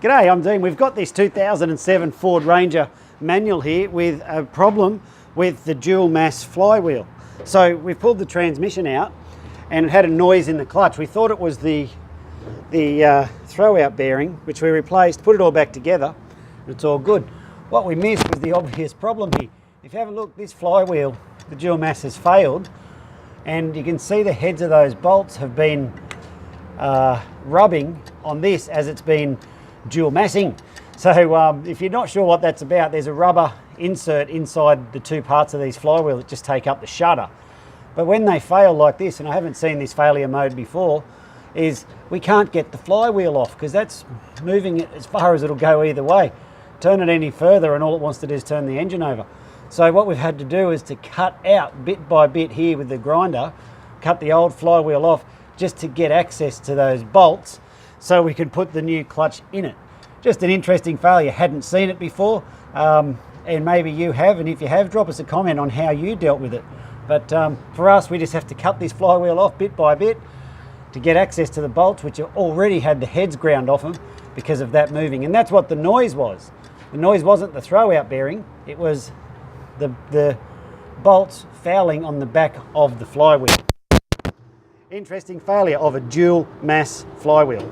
G'day, I'm Dean. We've got this 2007 Ford Ranger manual here with a problem with the dual mass flywheel. So we've pulled the transmission out and it had a noise in the clutch. We thought it was the throwout bearing, which we replaced, put it all back together, and it's all good. What we missed was the obvious problem here. If you have a look, this flywheel, the dual mass has failed, and you can see the heads of those bolts have been rubbing on this as it's been dual massing. So if you're not sure what that's about, there's a rubber insert inside the two parts of these flywheel that just take up the shutter. But when they fail like this, and I haven't seen this failure mode before, is we can't get the flywheel off because that's moving it as far as it'll go either way. Turn it any further and all it wants to do is turn the engine over. So what we've had to do is to cut out bit by bit here with the grinder, cut the old flywheel off just to get access to those bolts so we can put the new clutch in it. Just an interesting failure. Hadn't seen it before, and maybe you have, and if you have, drop us a comment on how you dealt with it. But for us, we just have to cut this flywheel off bit by bit to get access to the bolts, which already had the heads ground off them because of that moving. And that's what the noise was. The noise wasn't the throwout bearing, it was the bolts fouling on the back of the flywheel. Interesting failure of a dual mass flywheel.